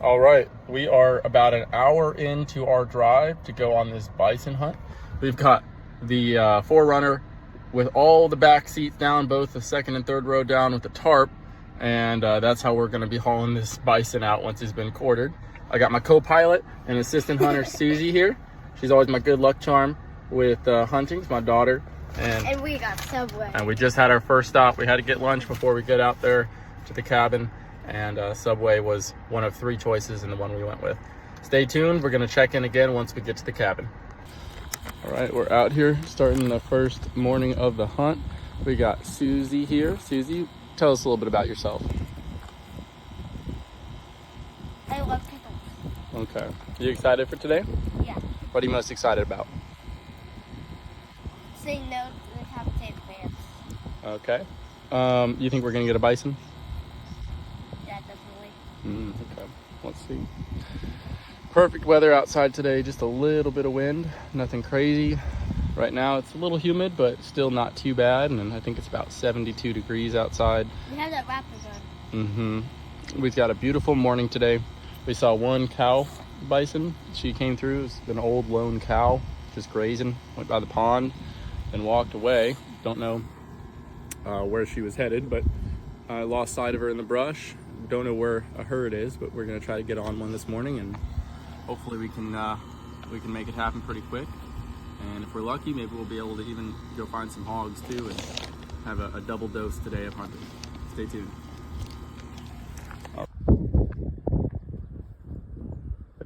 All right, we are about an hour into our drive to go on this bison hunt. We've got the Forerunner with all the back seats down, both the second and third row down with the tarp, and that's how we're going to be hauling this bison out once he's been quartered. I got my co-pilot and assistant hunter Suzi here. She's always my good luck charm with hunting. It's my daughter. And we got Subway. And we just had our first stop. We had to get lunch before we get out there to the cabin. And Subway was one of three choices and the one we went with. Stay tuned. We're going to check in again once we get to the cabin. All right, we're out here starting the first morning of the hunt. We got Suzi here. Suzi, tell us a little bit about yourself. I love pickles. Okay. Are you excited for today? Yeah. What are you most excited about? Saying no to the capitated bears. Okay. You think we're going to get a bison? Yeah, definitely. Okay. Let's see. Perfect weather outside today. Just a little bit of wind. Nothing crazy. Right now it's a little humid, but still not too bad. And I think it's about 72 degrees outside. We have that wrapper on. We've got a beautiful morning today. We saw one cow bison. She came through. It's an old lone cow just grazing. Went by the pond and walked away. Don't know where she was headed, but I lost sight of her in the brush. Don't know where a herd is, but we're gonna try to get on one this morning, and hopefully we can make it happen pretty quick. And if we're lucky, maybe we'll be able to even go find some hogs too and have a double dose today of hunting. Stay tuned.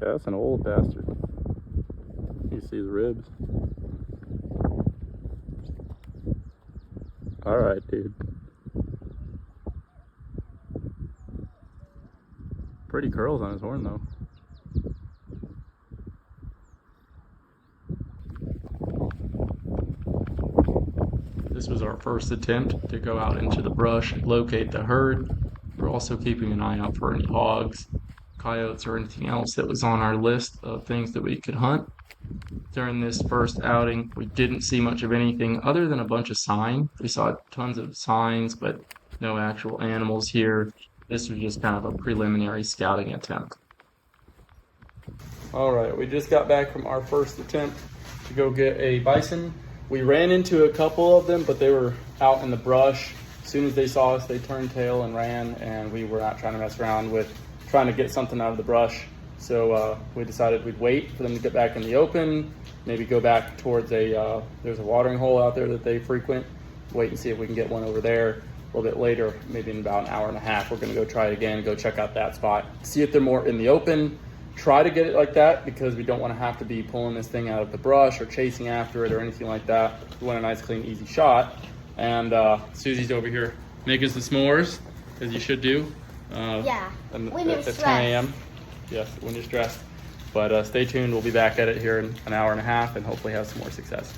Yeah, that's an old bastard. You see the ribs. All right, dude. Pretty curls on his horn, though. This was our first attempt to go out into the brush, locate the herd. We're also keeping an eye out for any hogs, coyotes, or anything else that was on our list of things that we could hunt. During this first outing, we didn't see much of anything other than a bunch of sign. We saw tons of signs, but no actual animals here. This was just kind of a preliminary scouting attempt. All right, we just got back from our first attempt to go get a bison. We ran into a couple of them, but they were out in the brush. As soon as they saw us, they turned tail and ran, and we were not trying to mess around with trying to get something out of the brush. So we decided we'd wait for them to get back in the open, maybe go back towards there's a watering hole out there that they frequent, wait and see if we can get one over there. A little bit later, maybe in about an hour and a half, we're gonna go try it again, go check out that spot, see if they're more in the open, try to get it like that because we don't wanna have to be pulling this thing out of the brush or chasing after it or anything like that. We want a nice, clean, easy shot. And Suzi's over here making some s'mores, as you should do. Yeah, when you're at 10 stressed. a.m. Yes, when you're stressed. But stay tuned, we'll be back at it here in an hour and a half and hopefully have some more success.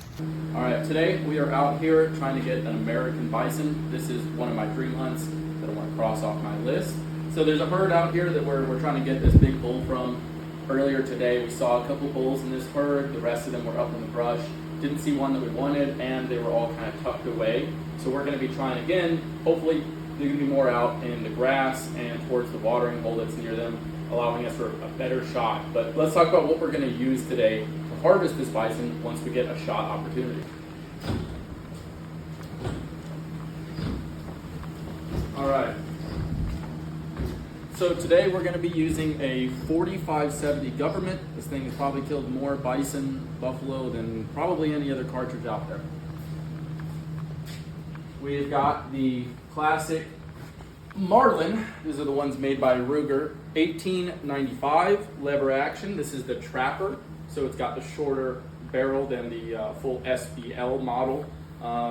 All right, today we are out here trying to get an American bison. This is one of my dream hunts that I want to cross off my list. So there's a herd out here that we're trying to get this big bull from. Earlier today we saw a couple bulls in this herd, the rest of them were up in the brush. Didn't see one that we wanted and they were all kind of tucked away. So we're gonna be trying again. Hopefully there's gonna be more out in the grass and towards the watering hole that's near them, allowing us for a better shot. But let's talk about what we're going to use today to harvest this bison once we get a shot opportunity. All right. So today we're going to be using a 4570 Government. This thing has probably killed more bison, buffalo than probably any other cartridge out there. We've got the classic Marlin. These are the ones made by Ruger. 1895 lever action. This is the Trapper, so it's got the shorter barrel than the full SBL model.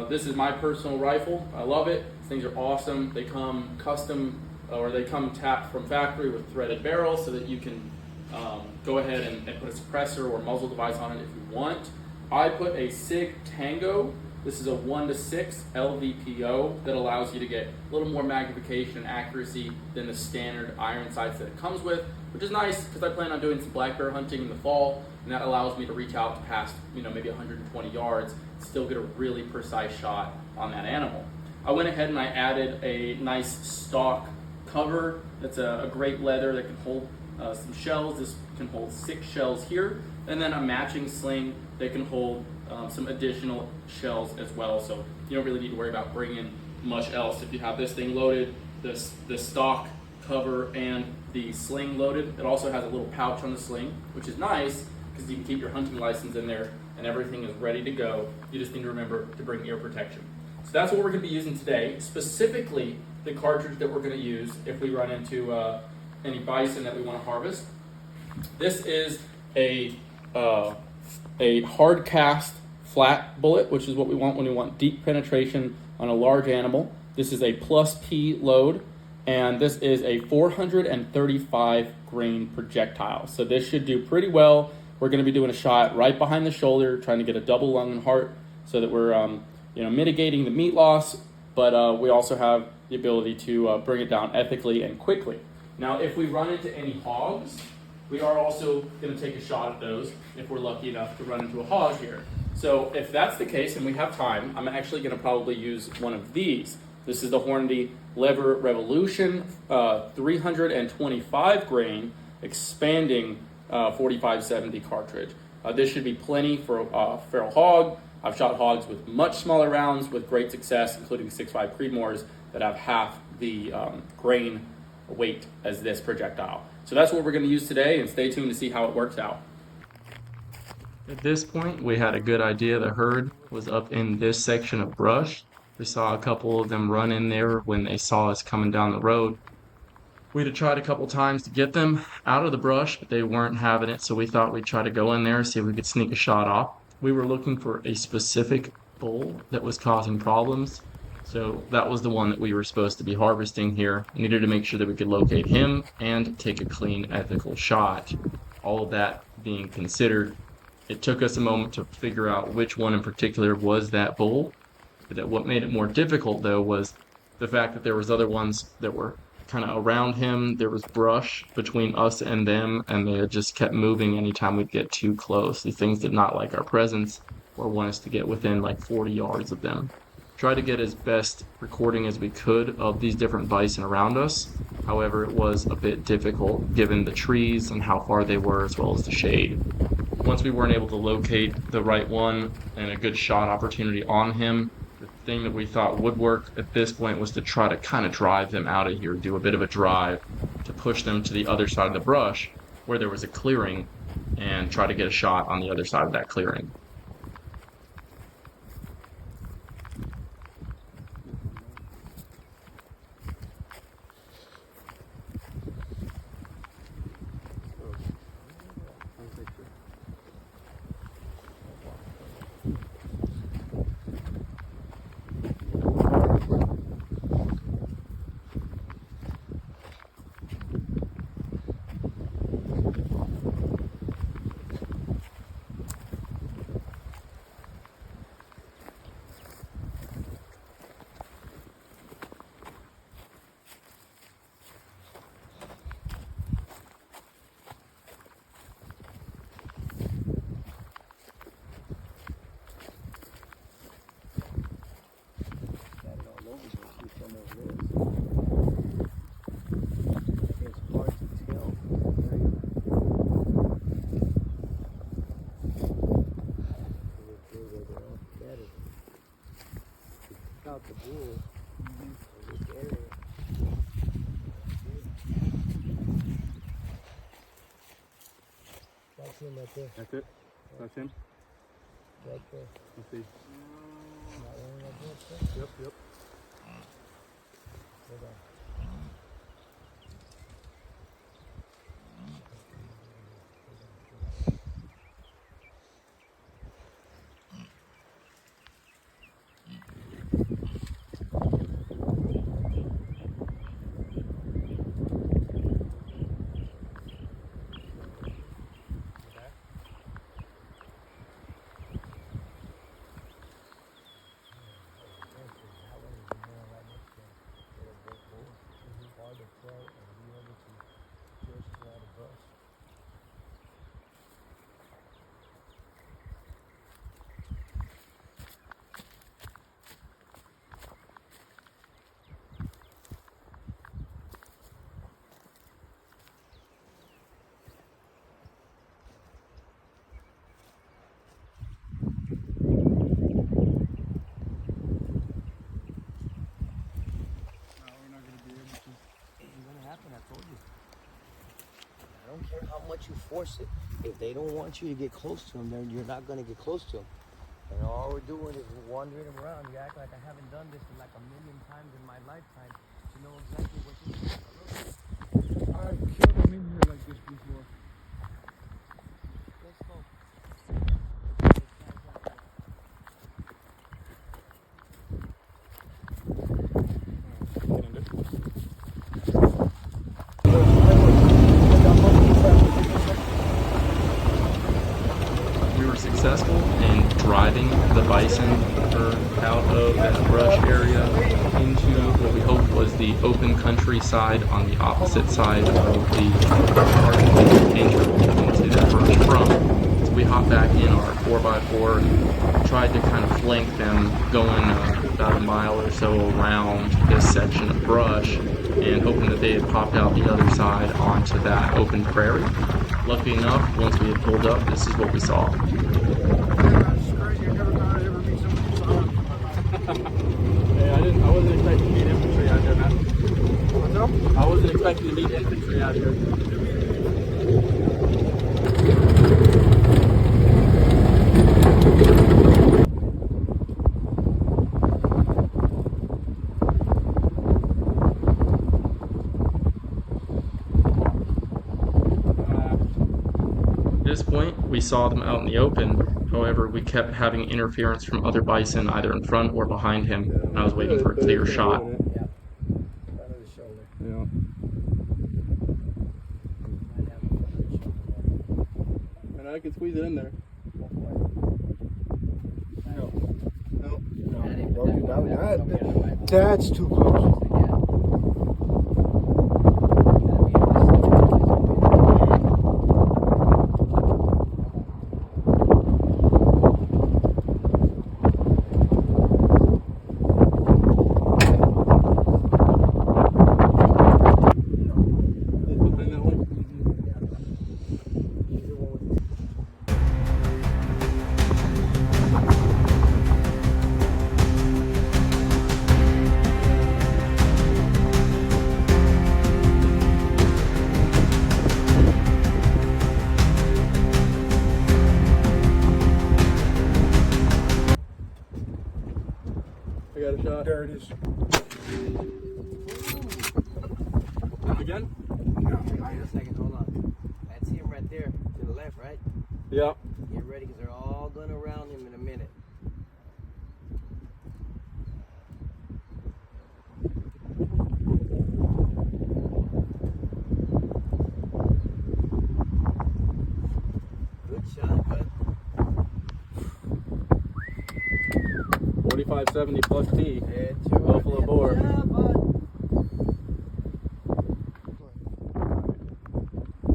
This is my personal rifle. I love it. These things are awesome. They come custom, or they come tapped from factory with threaded barrels so that you can go ahead and put a suppressor or muzzle device on it if you want. I put a SIG Tango. This is a 1:6 LVPO that allows you to get a little more magnification and accuracy than the standard iron sights that it comes with, which is nice because I plan on doing some black bear hunting in the fall, and that allows me to reach out to past, maybe 120 yards, still get a really precise shot on that animal. I went ahead and I added a nice stock cover that's a great leather that can hold some shells. This can hold 6 shells here, and then a matching sling that can hold some additional shells as well. So you don't really need to worry about bringing much else. If you have this thing loaded, the stock cover and the sling loaded, it also has a little pouch on the sling, which is nice because you can keep your hunting license in there and everything is ready to go. You just need to remember to bring ear protection. So that's what we're going to be using today, specifically the cartridge that we're going to use if we run into any bison that we want to harvest. This is a hard cast flat bullet, which is what we want when we want deep penetration on a large animal. This is a plus P load, and this is a 435 grain projectile. So this should do pretty well. We're going to be doing a shot right behind the shoulder, trying to get a double lung and heart so that we're mitigating the meat loss, but we also have the ability to bring it down ethically and quickly. Now, if we run into any hogs, we are also going to take a shot at those if we're lucky enough to run into a hog here. So if that's the case and we have time, I'm actually going to probably use one of these. This is the Hornady Lever Revolution 325 grain expanding 4570 cartridge. This should be plenty for a feral hog. I've shot hogs with much smaller rounds with great success, including 6.5 Creedmoors that have half the grain weight as this projectile. So that's what we're going to use today, and stay tuned to see how it works out. At this point, we had a good idea. The herd was up in this section of brush. We saw a couple of them run in there when they saw us coming down the road. We'd have tried a couple times to get them out of the brush, but they weren't having it, so we thought we'd try to go in there and see if we could sneak a shot off. We were looking for a specific bull that was causing problems, so that was the one that we were supposed to be harvesting here. We needed to make sure that we could locate him and take a clean, ethical shot. All of that being considered, it took us a moment to figure out which one in particular was that bull. But what made it more difficult, though, was the fact that there was other ones that were kind of around him. There was brush between us and them, and they had just kept moving anytime we'd get too close. These things did not like our presence or want us to get within like 40 yards of them. Tried to get as best recording as we could of these different bison around us. However, it was a bit difficult given the trees and how far they were, as well as the shade. Once we weren't able to locate the right one and a good shot opportunity on him, the thing that we thought would work at this point was to try to kind of drive them out of here, do a bit of a drive to push them to the other side of the brush where there was a clearing and try to get a shot on the other side of that clearing. The bull in this area. That's him right there. That's it? That's him? Right there. Let's see. That one right there. Yep. Hold on. don't care how much you force it. If they don't want you to get close to them, then you're not going to get close to them. And all we're doing is wandering around. You act like I haven't done this like a million times in my lifetime to know exactly what you're doing. I've killed them in here like this before. Let's go. We were successful in driving the bison herd out of that brush area into what we hoped was the open countryside on the opposite side of the park into that brush from. So we hopped back in our 4x4 and tried to kind of flank them going about a mile or so around this section of brush and hoping that they had popped out the other side onto that open prairie. Lucky enough, once we had pulled up, this is what we saw. That's crazy. I never thought I'd ever meet someone who saw them. Hey, I wasn't expecting to meet infantry out here, man. What's up? I wasn't expecting to meet infantry out here. At this point, we saw them out in the open. However, we kept having interference from other bison either in front or behind him, and I was waiting for a clear shot. Yeah. Front of the shoulder. Yeah. Might have a front of the shoulder. And I can squeeze it in there. That's too close. I got a shot. There it is. Again? Wait a second, hold on. That's him right there to the left, right? Yeah. Get ready, because they're all going around him in a minute. Good shot, bud. 4570 plus T. Head to Buffalo boar. Good job, bud.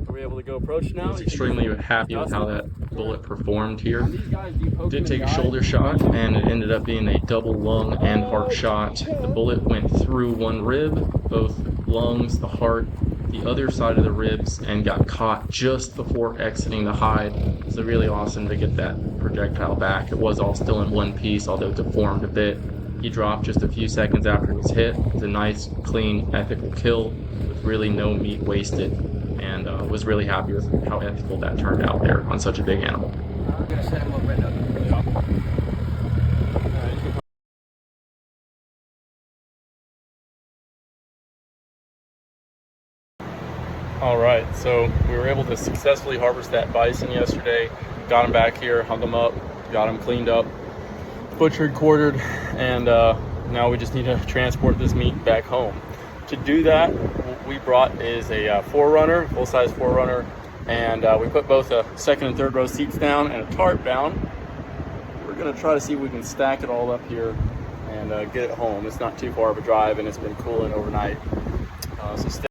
Are we able to go approach now? I was extremely happy with how that bullet performed here. These guys, do you poke Did them in take a the eye? shoulder shot, and it ended up being a double lung and heart shot. The bullet went through one rib, both lungs, the heart, the other side of the ribs, and got caught just before exiting the hide. So really awesome to get that projectile back. It was all still in one piece, although deformed a bit. He dropped just a few seconds after it was hit. It was a nice, clean, ethical kill with really no meat wasted, and was really happy with how ethical that turned out there on such a big animal. I'm going to set him up right now. All right, so we were able to successfully harvest that bison yesterday. Got him back here, hung him up, got him cleaned up, butchered, quartered, and now we just need to transport this meat back home. To do that, what we brought is a Forerunner, full-size Forerunner, and we put both a second and third row seats down and a tarp down. We're gonna try to see if we can stack it all up here and get it home. It's not too far of a drive, and it's been cooling overnight. So stay